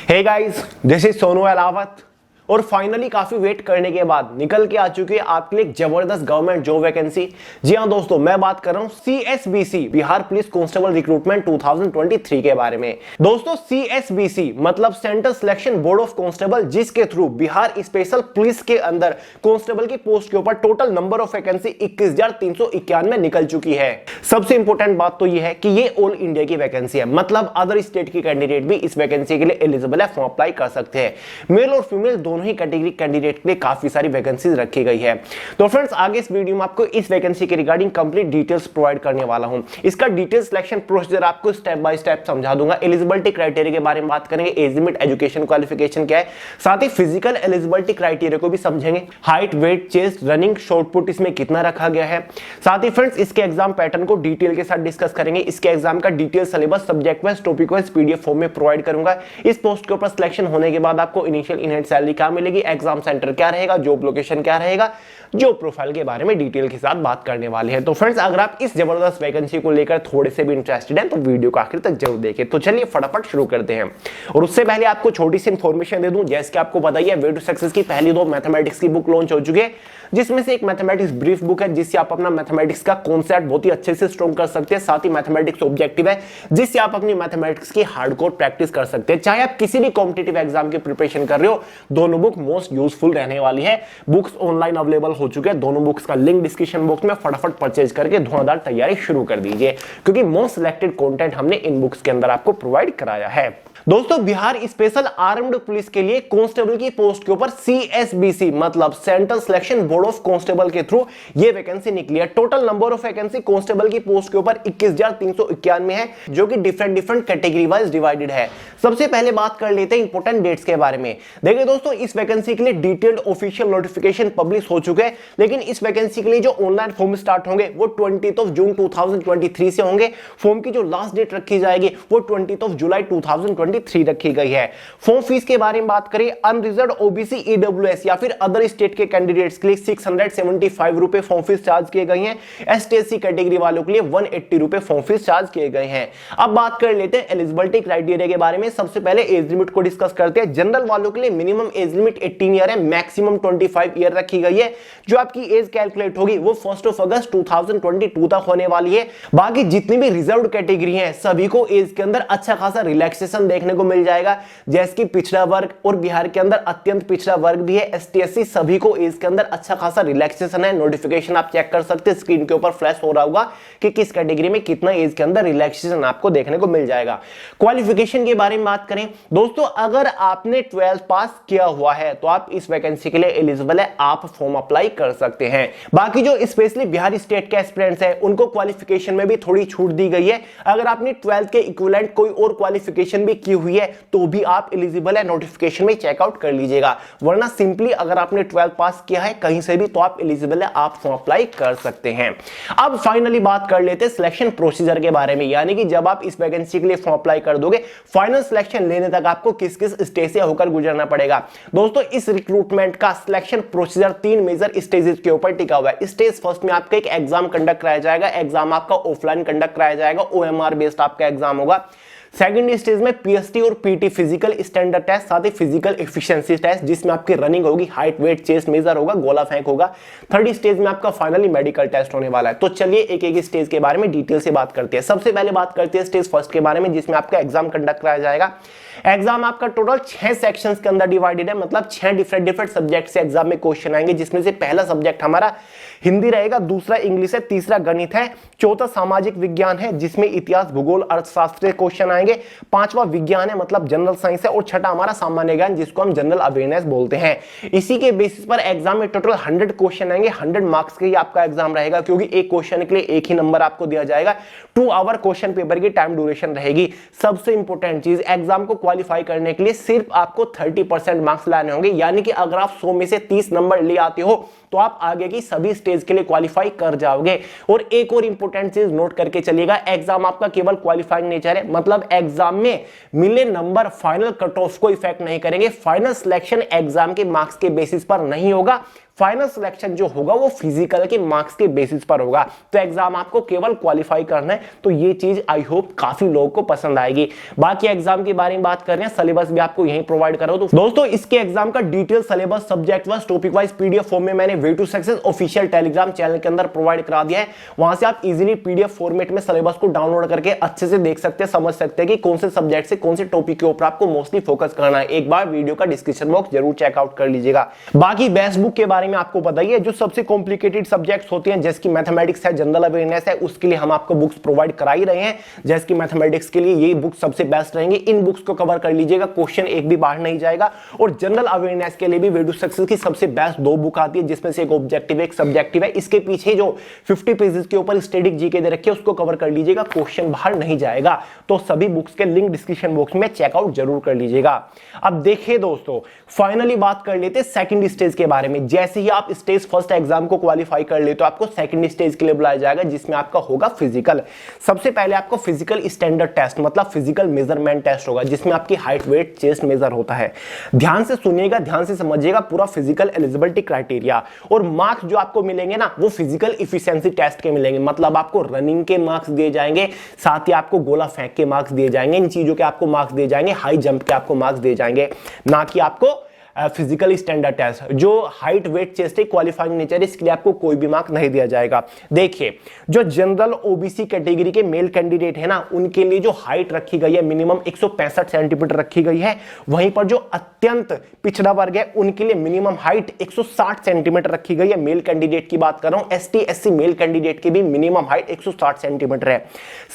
Hey guys, this is Sonu Alawat और finally काफी wait करने के बाद निकल के आ चुकी है आपके लिए एक जबरदस्त गवर्नमेंट जॉब वैकेंसी। जी हां दोस्तों, मैं बात कर रहा हूं CSBC Bihar police constable recruitment 2023 के बारे में। दोस्तों सीएसबीसी मतलब central selection board of constable, जिसके थ्रू बिहार स्पेशल पुलिस के अंदर कांस्टेबल की पोस्ट के ऊपर टोटल नंबर ऑफ वैकेंसी 21,391 निकल चुकी है। सबसे इंपॉर्टेंट बात तो यह है कि ये ऑल इंडिया की वैकेंसी है, मतलब अदर स्टेट की कैंडिडेट भी इस वैकेंसी के लिए एलिजिबल है, फॉर्म अप्लाई कर सकते हैं। मेल और फीमेल दोनों ही कैटेगरी कैंडिडेट के लिए काफी सारी वैकेंसीज रखी गई है। तो फ्रेंड्स, आगे इस वीडियो में आपको इस वैकेंसी के रिगार्डिंग कंप्लीट डिटेल्स प्रोवाइड करने वाला हूं। इसका डिटेल सिलेक्शन प्रोसीजर आपको स्टेप बाय स्टेप समझा दूंगा। एलिजिबिलिटी क्राइटेरिया के बारे में बात करेंगे, एज लिमिट, एजुकेशन क्वालिफिकेशन क्या है, साथ ही फिजिकल एलिजिबिलिटी क्राइटेरिया को भी समझेंगे। Height, weight, chest, running, shot put इसमें कितना रखा गया है। साथ ही फ्रेंड्स, इसके एग्जाम पैटर्न को डिटेल के साथ डिस्कस करेंगे। इसके एग्जाम का detail syllabus subject wise, topic wise PDF form में प्रोवाइड करूंगा। इस पोस्ट के ऊपर सिलेक्शन होने के बाद आपको इनिशियल इन हैंड सैलरी क्या मिलेगी, एग्जाम सेंटर क्या रहेगा, जॉब लोकेशन क्या रहेगा, जॉब प्रोफाइल के बारे में डिटेल के साथ बात करने वाले हैं। तो फ्रेंड्स, अगर आप इस जबरदस्त वैकेंसी को लेकर थोड़े से भी इंटरेस्टेड हैं तो वीडियो को आखिर तक जरूर देखें। तो चलिए फटाफट शुरू करते हैं। और उससे पहले आपको छोटी सी इंफॉर्मेशन दे दूं, जैसे कि आपको पता ही है वे टू सक्सेस की पहली 2 मैथमेटिक्स की बुक लॉन्च हो चुकी है, जिसमें से एक मैथमेटिक्स ब्रीफ बुक है, जिससे आप अपना मैथमेटिक्स का कॉन्सेप्ट बहुत ही अच्छे से स्ट्रॉन्ग कर सकते हैं। साथ ही मैथमेटिक्स ऑब्जेक्टिव है, जिससे आप अपनी मैथमेटिक्स की हार्डकोर प्रैक्टिस कर सकते हैं। चाहे आप किसी भी कॉम्पिटिटिव एग्जाम की प्रिपरेशन कर रहे हो, दोनों बुक मोस्ट यूजफुल रहने वाली है। बुक्स ऑनलाइन अवेलेबल हो चुके हैं, दोनों बुक्स का लिंक डिस्क्रिप्शन बॉक्स में, फटाफट परचेज करके धुआंधार तैयारी शुरू कर दीजिए, क्योंकि मोस्ट सिलेक्टेड कंटेंट हमने इन बुक्स के अंदर आपको प्रोवाइड कराया है। दोस्तों, बिहार स्पेशल आर्म्ड पुलिस के लिए कांस्टेबल की पोस्ट के ऊपर सीएसबीसी मतलब central selection board of constable के थ्रू ये वैकेंसी निकली है। Total number of vacancy constable की पोस्ट के ऊपर 21,391 है, जो कि डिफरेंट कैटेगरी वाइज डिवाइडेड है। सबसे पहले बात कर लेते हैं इंपॉर्टेंट डेट्स के बारे में। देखिए दोस्तों, इस वैकेंसी के लिए डिटेल्ड ऑफिशियल नोटिफिकेशन पब्लिश हो चुके हैं, लेकिन इस वैकेंसी के लिए जो ऑनलाइन फॉर्म स्टार्ट होंगे वो 20 जून 2023 से होंगे। फॉर्म की जो लास्ट डेट रखी जाएगी वो 20 जुलाई 2023 रखी गई है। फॉर्म फीस के बारे में बात करें, अनरिजर्व्ड ओबीसी, ईडब्ल्यूएस या फिर अदर स्टेट के कैंडिडेट्स के लिए 675 रुपए फॉर्म फीस चार्ज किए गए हैं। एसटी/एससी कैटेगरी वालों के लिए 180 रुपए फॉर्म फीस चार्ज किए गए हैं। अब बात कर लेते हैं एलिजिबिलिटी क्राइटेरिया के बारे में। सबसे पहले एज लिमिट को डिस्कस करते हैं। जनरल वालों के लिए मिनिमम एज लिमिट 18 ईयर है, मैक्सिमम 25 ईयर रखी गई है। जो आपकी एज कैलकुलेट होगी वो 1 अगस्त 2022 तक होने वाली है। बाकी जितनी भी रिजर्व्ड कैटेगरी है सभी को एज के अंदर अच्छा खासा रिलैक्सेशन देखने को मिल जाएगा, जैसे कि पिछड़ा वर्ग और बिहार के अंदर अत्यंत पिछड़ा वर्ग भी है, एसटी/एससी, सभी को एज के अंदर अच्छा खासा रिलैक्सेशन है। नोटिफिकेशन आप चेक कर सकते हैं, स्क्रीन के ऊपर फ्लैश हो रहा होगा कि किस कैटेगरी में कितना एज के अंदर रिलैक्सेशन आपको देखने को मिल जाएगा। क्वालिफिकेशन के बारे में बात करें दोस्तों, अगर आपने 12th पास किया हुआ है तो आप इस वैकेंसी के लिए एलिजिबल है, आप फॉर्म अप्लाई कर सकते हैं। बाकी जो स्पेशली बिहार स्टेट के एस्पिरेंट्स हैं उनको क्वालिफिकेशन में भी थोड़ी छूट दी गई है। अगर आपने 12th के इक्विवेलेंट कोई और क्वालिफिकेशन भी की हुई है तो भी आप एलिजिबल है, नोटिफिकेशन में चेकआउट कर लीजिएगा। वरना सिंपली अगर आपने 12th पास किया है कहीं से भी तो आप एलिजिबल है, आप फॉर्म अप्लाई कर सकते हैं। अब फाइनली बात कर लेते हैं सिलेक्शन प्रोसीजर के बारे में, यानी कि जब आप इस वैकेंसी के लिए फॉर्म अप्लाई कर दोगे, फाइनल सिलेक्शन लेने तक आपको किस किस स्टेज से होकर गुजरना पड़ेगा। दोस्तों, इस रिक्रूटमेंट का सिलेक्शन प्रोसीजर 3 मेजर स्टेजेस के ऊपर टिका हुआ है। स्टेज फर्स्ट में आपका एक एग्जाम कंडक्ट कराया जाएगा। एग्जाम आपका ऑफलाइन कंडक्ट कराया जाएगा, ओएमआर बेस्ड आपका एग्जाम होगा। सेकंड स्टेज में पीएसटी और पीटी फिजिकल स्टैंडर्ड टेस्ट, साथ ही फिजिकल एफिशिएंसी टेस्ट, जिसमें आपकी रनिंग होगी, हाइट, वेट, चेस्ट मेजर होगा, गोला फेंक होगा। थर्ड स्टेज में आपका फाइनली मेडिकल टेस्ट होने वाला है। तो चलिए एक एक स्टेज के बारे में डिटेल से बात करते हैं। सबसे पहले बात करते हैं स्टेज फर्स्ट के बारे में, जिसमें आपका एग्जाम कंडक्ट कराया जाएगा। एग्जाम आपका टोटल 6 सेक्शंस के अंदर डिवाइडेड है, मतलब 6 डिफरेंट सब्जेक्ट से एग्जाम में क्वेश्चन आएंगे, जिसमें से पहला सब्जेक्ट हमारा हिंदी रहेगा, दूसरा इंग्लिश है, तीसरा गणित है, चौथा सामाजिक विज्ञान है, जिसमें इतिहास, भूगोल, अर्थशास्त्र के क्वेश्चन आएंगे, पांचवा विज्ञान है मतलब जनरल साइंस है, और छठा हमारा सामान्य ज्ञान, जिसको हम जनरल अवेयरनेस बोलते हैं। इसी के बेसिस पर एग्जाम में टोटल 100 क्वेश्चन आएंगे। 100 मार्क्स के ही आपका एग्जाम रहेगा, क्योंकि एक क्वेश्चन के लिए एक ही नंबर आपको दिया जाएगा। 2 आवर क्वेश्चन पेपर की टाइम ड्यूरेशन रहेगी। सबसे इंपॉर्टेंट चीज, एग्जाम को क्वालिफाई करने के लिए सिर्फ आपको 30% मार्क्स लाने होंगे, यानी कि अगर आप 100 में से 30 नंबर ले आते हो तो आप आगे की सभी स्टेज के लिए क्वालिफाई कर जाओगे। और एक और इंपॉर्टेंट चीज नोट करके चलिएगा, एग्जाम आपका केवल क्वालिफाइंग नेचर है, मतलब एग्जाम में मिले नंबर फाइनल कट ऑफ को इफेक्ट नहीं करेंगे। फाइनल सिलेक्शन एग्जाम के मार्क्स के बेसिस पर नहीं होगा, फाइनल सिलेक्शन जो होगा वो फिजिकल के मार्क्स के बेसिस पर होगा। तो एग्जाम आपको केवल क्वालिफाई करना है। तो ये चीज आई होप काफी लोगों को पसंद आएगी। बाकी एग्जाम के बारे में बात कर रहे हैं, सिलेबस भी आपको यहीं प्रोवाइड करो। तो दोस्तों इसके एग्जाम का detail syllabus subject wise topic wise PDF form में मैंने way to success official Telegram channel के अंदर प्रोवाइड करा दिया है। वहां से आप इजीली पीडीएफ फॉर्मेट में सिलेबस को डाउनलोड करके अच्छे से देख सकते हैं, समझ सकते हैं कि कौन से सब्जेक्ट से कौन से टॉपिक के ऊपर आपको मोस्टली फोकस करना है। एक बार वीडियो का डिस्क्रिप्शन बॉक्स जरूर चेकआउट कर लीजिएगा। बाकी बेस्ट बुक के बारे में आपको बताइए, जो सबसे कॉम्प्लिकेटेड सब्जेक्ट्स होते हैं जैसे कि मैथमेटिक्स है, जनरल अवेयरनेस है, उसके लिए हम आपको बुक्स प्रोवाइड करा ही रहे हैं। जैसे कि मैथमेटिक्स के लिए ये बुक सबसे बेस्ट रहेंगे, इन बुक्स को कवर कर लीजिएगा, क्वेश्चन एक भी बाहर नहीं जाएगा। और जनरल अवेयरनेस के लिए भी वे टू सक्सेस की सबसे बेस्ट 2 बुक आती है, जिसमें से एक ऑब्जेक्टिव एक सब्जेक्टिव है। इसके पीछे जो 50 पेजेस के ऊपर स्टैटिक जीके दे रखे हैं उसको कवर कर लीजिएगा, क्वेश्चन बाहर नहीं जाएगा। तो सभी बुक्स के लिंक डिस्क्रिप्शन बॉक्स में चेकआउट जरूर कर लीजिएगा। अब देखिए दोस्तों, फाइनली बात कर लेते हैं सेकंड स्टेज के बारे में। जैसे ही आप स्टेज फर्स्ट एग्जाम को क्वालिफाई कर ले तो आपको सेकंड स्टेज के लिए बुलाया जाएगा, जिसमें आपका होगा फिजिकल। सबसे पहले आपको फिजिकल स्टैंडर्ड टेस्ट मतलब फिजिकल मेजरमेंट टेस्ट होगा, जिसमें आपकी हाइट वेट चेस्ट मेजर होता है। ध्यान से सुनिएगा, ध्यान से समझिएगा पूरा फिजिकल एलिजिबिलिटी क्राइटेरिया। और मार्क्स जो आपको मिलेंगे ना वो फिजिकल इफिशिएंसी टेस्ट के मिलेंगे, मतलब आपको रनिंग के मार्क्स दिए जाएंगे, साथ ही आपको गोला फेंक के मार्क्स दिए जाएंगे, इन चीजों के आपको मार्क्स दिए जाएंगे, हाई जंप के आपको मार्क्स दिए जाएंगे, ना कि आपको फिजिकल स्टैंडर्ड टेस्ट। जो height weight chest qualifying nature, इसके लिए आपको कोई भी मार्क नहीं दिया जाएगा। देखिए, जो जनरल ओबीसी कैटेगरी के मेल कैंडिडेट है ना, उनके लिए जो हाइट रखी गई है मिनिमम 165 सेंटीमीटर रखी गई है। वहीं पर जो अत्यंत पिछड़ा वर्ग है उनके लिए मिनिमम हाइट 160 सेंटीमीटर रखी गई है। मेल कैंडिडेट की बात कर रहा हूं, एसटी एससी मेल कैंडिडेट की भी मिनिमम हाइट 160 सेंटीमीटर है।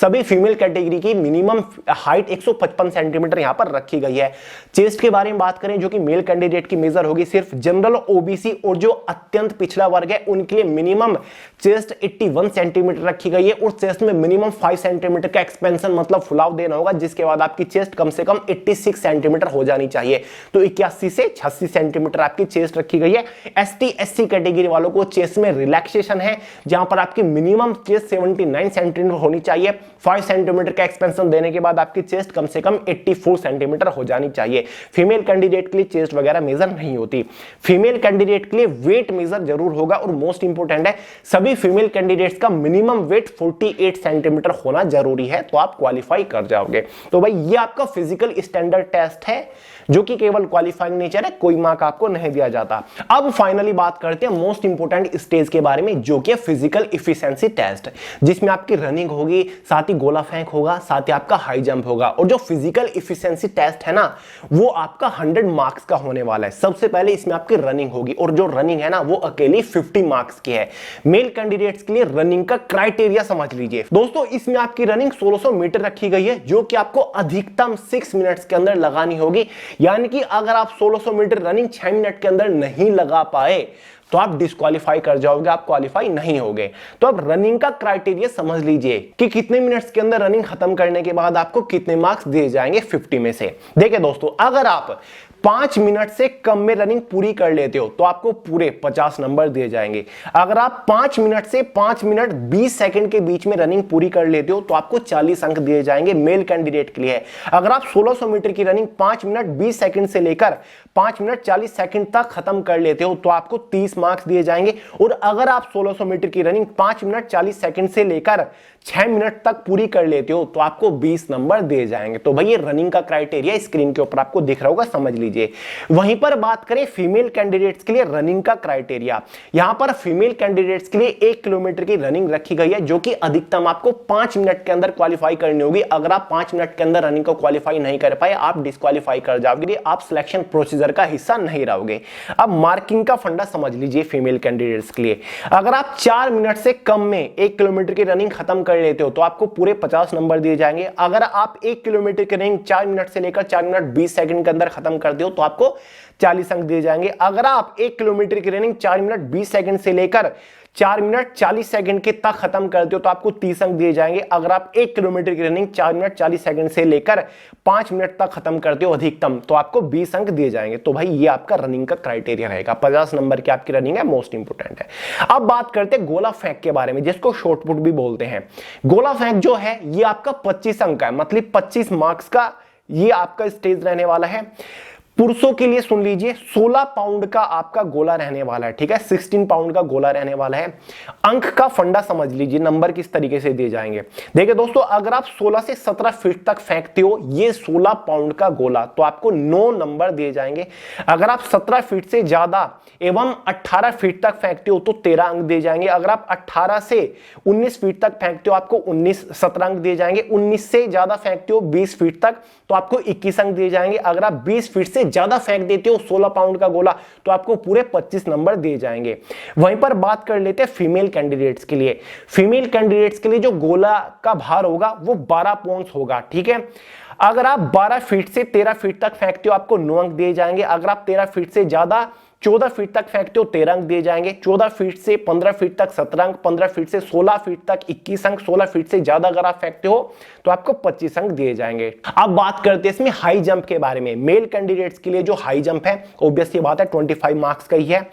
सभी फीमेल कैटेगरी की मिनिमम हाइट 155 सेंटीमीटर यहां पर रखी गई है। चेस्ट के बारे में बात करें, जो कि मेल कैंडिडेट की मेजर होगी सिर्फ जनरल ओबीसी और जो अत्यंत पिछड़ा वर्ग है उनके लिए मिनिमम चेस्ट 81 सेंटीमीटर रखी गई है। और चेस्ट में मिनिमम 5 सेंटीमीटर का एक्सपेंशन मतलब फुलाव देना होगा, जिसके बाद आपकी चेस्ट कम से कम 86 सेंटीमीटर हो जानी चाहिए। तो 81 से 86 सेंटीमीटर आपकी चेस्ट रखी गई है। एसटी एससी कैटेगरी वालों को चेस्ट में रिलैक्सेशन है, जहां पर आपकी मिनिमम चेस्ट 79 सेंटीमीटर होनी चाहिए। 5 सेंटीमीटर का एक्सपेंशन देने के बाद आपकी चेस्ट कम से कम 84 सेंटीमीटर हो जानी चाहिए। फीमेल कैंडिडेट के लिए चेस्ट वगैरह मेजर नहीं होती। फीमेल कैंडिडेट के लिए वेट मेजर जरूर होगा, और मोस्ट इंपोर्टेंट है सभी फीमेल कैंडिडेट्स का मिनिमम वेट 48 सेंटीमीटर होना जरूरी है, तो आप क्वालिफाई कर जाओगे। तो भाई ये आपका फिजिकल स्टैंडर्ड टेस्ट है, जो कि केवल क्वालिफाइंग नेचर है, कोई मार्क आपको नहीं दिया जाता। अब फाइनली बात करते हैं मोस्ट इंपोर्टेंट स्टेज के बारे में, जो कि फिजिकल इफिशिएंसी टेस्ट, जिसमें आपकी रनिंग होगी, साथ ही गोला फेंक होगा, साथ ही आपका हाई जंप होगा। और जो फिजिकल इफिशिएंसी टेस्ट है ना, वो आपका 100 मार्क्स का होने वाला है। सबसे पहले इसमें आपकी रनिंग होगी, और जो रनिंग है ना वो अकेली 50 मार्क्स की है। मेल कैंडिडेट्स के लिए रनिंग का क्राइटेरिया समझ लीजिए दोस्तों, इसमें आपकी रनिंग 1600 मीटर रखी गई है, जो कि आपको अधिकतम 6 मिनट्स के अंदर लगानी होगी। यानी कि अगर आप 1600 मीटर रनिंग 6 मिनट के अंदर नहीं लगा पाए तो आप डिस्क्वालीफाई कर जाओगे, आप क्वालिफाई नहीं होगे। तो अब रनिंग का क्राइटेरिया समझ लीजिए कि कितने मिनट्स के अंदर रनिंग खत्म करने के बाद आपको कितने मार्क्स दिए जाएंगे 50 में से। देखिए दोस्तों, अगर आप 5 मिनट से कम में रनिंग पूरी कर लेते हो तो आपको पूरे 50 नंबर दिए जाएंगे। अगर आप 5 मिनट से 5 मिनट 20 सेकंड के बीच में रनिंग पूरी कर लेते हो तो आपको 40 अंक दिए जाएंगे मेल कैंडिडेट के लिए। अगर आप 1600 मीटर की रनिंग 5 मिनट 20 सेकंड से लेकर 5 मिनट 40 सेकंड तक खत्म कर लेते हो तो आपको 30 मार्क्स दिए जाएंगे। और अगर आप 1600 मीटर की रनिंग 5 मिनट 40 सेकंड से लेकर 6 मिनट तक पूरी कर लेते हो तो आपको 20 नंबर दिए जाएंगे। तो भाई ये रनिंग का क्राइटेरिया स्क्रीन के ऊपर आपको दिख रहा होगा, समझ लीजिए। वहीं पर बात करें फीमेल कैंडिडेट्स के लिए रनिंग का क्राइटेरिया, यहां पर फीमेल कैंडिडेट्स के लिए 1 किलोमीटर की रनिंग रखी गई है, जो कि अधिकतम आपको 5 मिनट के अंदर क्वालिफाई करनी होगी। अगर आप 5 मिनट के अंदर रनिंग को क्वालिफाई नहीं कर पाए, आप डिस्क्वालीफाई कर जाओगे, आप सिलेक्शन प्रोसीजर का हिस्सा नहीं रहोगे। अब मार्किंग का फंडा समझ लीजिए फीमेल कैंडिडेट्स के लिए, अगर आप 4 मिनट से कम में 1 किलोमीटर की रनिंग खत्म कर लेते हो तो आपको पूरे 50 नंबर दिए जाएंगे। अगर आप 1 किलोमीटर की रनिंग 4 मिनट से लेकर 4 मिनट 20 सेकंड के अंदर खत्म कर दो तो आपको 40 अंक दिए जाएंगे। अगर आप 1 किलोमीटर की रनिंग 4 मिनट 20 सेकंड से लेकर 4 मिनट 40 सेकंड के तक खत्म करते हो तो आपको 30 अंक दिए जाएंगे। अगर आप 1 किलोमीटर की रनिंग 4 मिनट 40 सेकंड से लेकर 5 मिनट तक खत्म करते हो अधिकतम तो आपको 20 अंक दिए जाएंगे। तो भाई ये आपका रनिंग का क्राइटेरिया रहेगा, 50 नंबर की आपकी रनिंग है, मोस्ट इंपोर्टेंट है। अब बात करते हैं गोला फेंक के बारे में, जिसको शॉटपुट भी बोलते हैं। गोला फेंक जो है ये आपका 25 अंक का है, मतलब 25 मार्क्स का ये आपका स्टेज रहने वाला है। पुरुषों के लिए सुन लीजिए 16 पाउंड का आपका गोला रहने वाला है, ठीक है, 16 पाउंड का गोला रहने वाला है। अंक का फंडा समझ लीजिए, नंबर किस तरीके से दिए जाएंगे। देखिए दोस्तों, अगर आप 16 से 17 फीट तक फेंकते हो ये 16 पाउंड का गोला तो आपको 9 नंबर दिए जाएंगे। अगर आप 17 फीट से ज्यादा एवं 18 फीट तक फेंकते हो तो 13 अंक दिए जाएंगे। अगर आप 18 से 19 फीट तक फेंकते हो आपको 17 अंक दिए जाएंगे। 19 से ज्यादा फेंकते हो 20 फीट तक तो आपको 21 अंक दिए जाएंगे। अगर आप 20 फीट से ज्यादा फेंक देते हो 16 पाउंड का गोला तो आपको पूरे 25 नंबर दिए जाएंगे। वहीं पर बात कर लेते हैं फीमेल कैंडिडेट्स के लिए। फीमेल कैंडिडेट्स के लिए जो गोला का भार होगा वो 12 पाउंड होगा, ठीक है। अगर आप 12 फीट से 13 फीट तक फेंकते हो आपको 9 अंक दिए जाएंगे। अगर आप 13 फीट से ज्यादा 14 फीट तक फेंकते हो 13 अंक दिए जाएंगे। 14 फीट से 15 फीट तक 17 अंक, 15 फीट से 16 फीट तक 21 अंक, 16 फीट से ज्यादा अगर आप फेंकते हो तो आपको 25 अंक दिए जाएंगे। अब बात करते हैं इसमें हाई जंप के बारे में। मेल कैंडिडेट्स के लिए जो हाई जंप है ऑब्वियसली बात है 25 मार्क्स का ही है।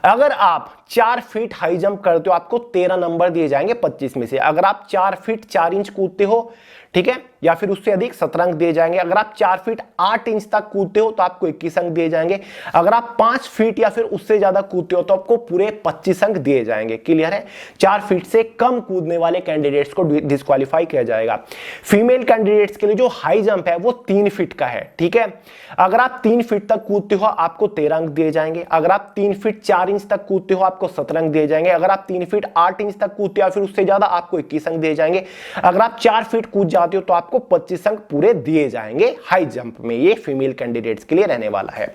अगर आप 4 फीट हाई जंप करते हो आपको 13 नंबर दिए जाएंगे 25 में से। अगर आप 4 फीट 4 इंच कूदते हो, ठीक है, या फिर उससे अधिक 17 अंक दिए जाएंगे। अगर आप 4 फीट 8 इंच तक कूदते हो तो आपको 21 अंक दिए जाएंगे। अगर आप 5 फीट या फिर उससे ज्यादा कूदते हो तो आपको पूरे 25 अंक दिए जाएंगे। क्लियर है? 4 फीट से कम कूदने वाले कैंडिडेट्स को डिस्क्वालीफाई किया जाएगा। फीमेल कैंडिडेट्स के लिए जो हाई जंप है वो 3 फीट का है, ठीक है। अगर आप 3 फीट तक कूदते हो आपको 13 अंक दिए जाएंगे। अगर आप 3 फीट 4 इंच तक कूदते हो आपको 17 अंक दिए जाएंगे। अगर आप 3 फीट 8 इंच तक कूदते हो या फिर उससे ज्यादा आपको 21 अंक दिए जाएंगे। अगर आप 4 फीट कूद जाते हो तो आपको 25 अंक पूरे दिए जाएंगे हाई जंप में। ये फीमेल कैंडिडेट्स के लिए रहने वाला है।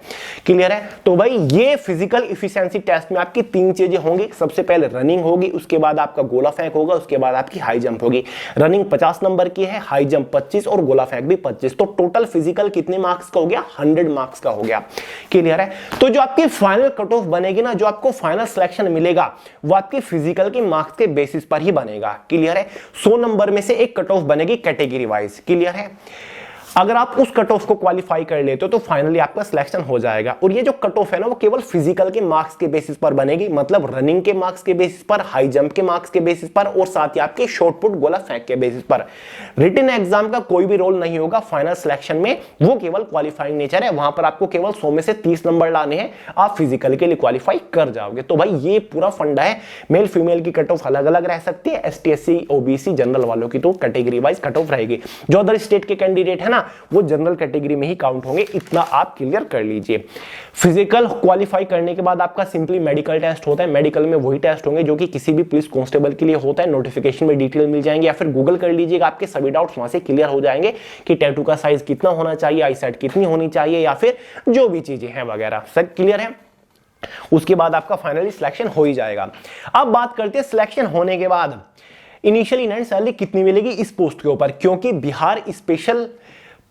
क्लियर है? तो भाई ये फिजिकल इफिशिएंसी टेस्ट में आपकी 3 चीजें होंगी। सबसे पहले रनिंग होगी, उसके बाद आपका गोला फेंक होगा, उसके बाद आपकी हाई जंप होगी। रनिंग 50 नंबर की है, हाई जंप 25 और गोला फेंक भी 25। तो टोटल फिजिकल कितने मार्क्स का हो गया? 100 मार्क्स का हो गया। क्लियर है? तो जो आपकी फाइनल कट ऑफ बनेगी ना, जो आपको फाइनल सिलेक्शन मिलेगा वो आपकी फिजिकल के मार्क्स के बेसिस पर ही बनेगा। क्लियर है? 100 नंबर में से एक कट ऑफ बनेगी कैटेगरी वाइज। क्लियर है? अगर आप उस कट ऑफ को क्वालिफाई कर लेते हो तो फाइनली आपका सिलेक्शन हो जाएगा। और ये जो कट ऑफ है ना वो केवल फिजिकल के मार्क्स के बेसिस पर बनेगी, मतलब रनिंग के मार्क्स के बेसिस पर, हाई जंप के मार्क्स के बेसिस पर और साथ ही आपके शॉर्ट पुट गोला फेंक के बेसिस पर। रिटन एग्जाम का कोई भी रोल नहीं होगा फाइनल सिलेक्शन में, वो केवल क्वालिफाइंग नेचर है। वहां पर आपको केवल 100 में से 30 नंबर लाने हैं, आप फिजिकल के लिए क्वालिफाई कर जाओगे। तो भाई ये पूरा फंडा है। मेल फीमेल की कट ऑफ अलग अलग रह सकती है। ST SC OBC जनरल वालों की तो कैटेगरी वाइज कट ऑफ रहेगी। जो अदर स्टेट के कैंडिडेट है ना वो जनरल कैटेगरी में ही काउंट होंगे। इतना आप क्लियर कर लीजिए। फिजिकल क्वालिफाई करने के बाद आपका सिंपली मेडिकल टेस्ट होता है। मेडिकल में वही टेस्ट होंगे जो कि किसी भी पुलिस कांस्टेबल के लिए होता है। नोटिफिकेशन में डिटेल मिल जाएंगे या फिर गूगल कर लीजिएगा, आपके सभी डाउट्स वहां से क्लियर हो जाएंगे कि टैटू का साइज कितना होना चाहिए, आईसाइट कितनी होनी चाहिए या फिर जो भी चीजें हैं वगैरह सब क्लियर है। उसके बाद आपका फाइनली सिलेक्शन हो ही जाएगा। अब बात करते हैं सिलेक्शन होने के बाद इनिशियल इन हैंड सैलरी कितनी मिलेगी इस पोस्ट के ऊपर, क्योंकि बिहार स्पेशल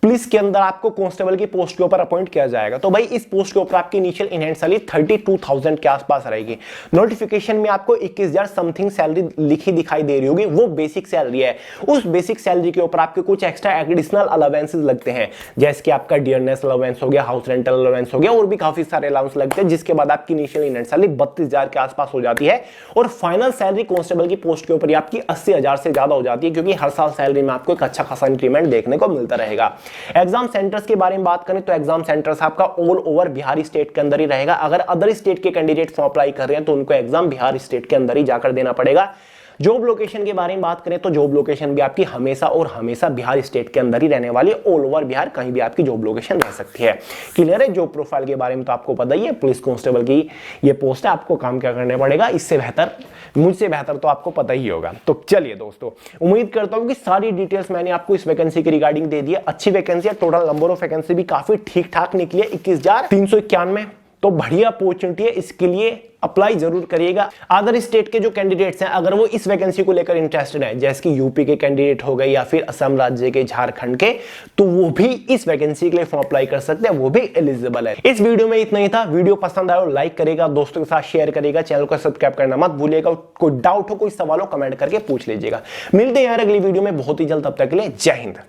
पुलिस के अंदर आपको कांस्टेबल की पोस्ट के ऊपर अपॉइंट किया जाएगा। तो भाई इस पोस्ट के ऊपर आपकी इनिशियल इन हैंड सैलरी 32,000 के आसपास रहेगी। नोटिफिकेशन में आपको 21,000 समथिंग सैलरी लिखी दिखाई दे रही होगी, वो बेसिक सैलरी है। उस बेसिक सैलरी के ऊपर आपके कुछ एक्स्ट्रा एडिशनल अलाउंसेस लगते हैं, जैसे कि आपका डियरनेस अलाउंस हो गया, हाउस रेंटल अलाउंस हो गया और भी काफी सारे अलाउंस लगते हैं, जिसके बाद आपकी इनिशियल इन हैंड सैलरी 32,000 के आसपास हो जाती है। और फाइनल सैलरी कांस्टेबल की पोस्ट के ऊपर आपकी 80,000 से ज्यादा हो जाती है, क्योंकि हर साल सैलरी में आपको एक अच्छा खासा इंक्रीमेंट देखने को मिलता रहेगा। एग्जाम सेंटर्स के बारे में बात करें तो एग्जाम सेंटर्स आपका ऑल ओवर बिहार स्टेट के अंदर ही रहेगा। अगर अदर स्टेट के कैंडिडेट फॉर्म अप्लाई कर रहे हैं तो उनको एग्जाम बिहार स्टेट के अंदर ही जाकर देना पड़ेगा। जॉब लोकेशन के बारे में बात करें तो जॉब लोकेशन भी आपकी हमेशा और हमेशा बिहार स्टेट के अंदर ही रहने वाली है। ऑल ओवर बिहार कहीं भी आपकी जॉब लोकेशन रह सकती है। क्लियर है? जॉब प्रोफाइल के बारे में तो आपको पता ही है, पुलिस कांस्टेबल की ये पोस्ट है, आपको काम क्या करना पड़ेगा, इससे बेहतर मुझसे बेहतर तो आपको पता ही होगा। तो चलिए दोस्तों, उम्मीद करता हूं कि सारी डिटेल्स मैंने आपको इस वैकेंसी के रिगार्डिंग दे दी है। अच्छी वैकेंसी है, टोटल नंबर ऑफ वैकेंसी भी काफी ठीक ठाक निकली है 21,391। तो बढ़िया अपॉर्चुनिटी है, इसके लिए अप्लाई जरूर करिएगा। अदर स्टेट के जो कैंडिडेट्स हैं अगर वो इस वैकेंसी को लेकर इंटरेस्टेड हैं, जैसे कि यूपी के कैंडिडेट हो गए या फिर असम राज्य के, झारखंड के, तो वो भी इस वैकेंसी के लिए फॉर्म अप्लाई कर सकते हैं, वो भी एलिजिबल है। इस वीडियो में इतना ही था। वीडियो पसंद आया लाइक करेगा, दोस्तों के साथ शेयर करेगा, चैनल को सब्सक्राइब करना मत भूलिएगा। कोई डाउट हो, कोई सवाल हो, कमेंट करके पूछ लीजिएगा। मिलते हैं यार अगली वीडियो में बहुत ही जल्द, तब तक के लिए जय हिंद।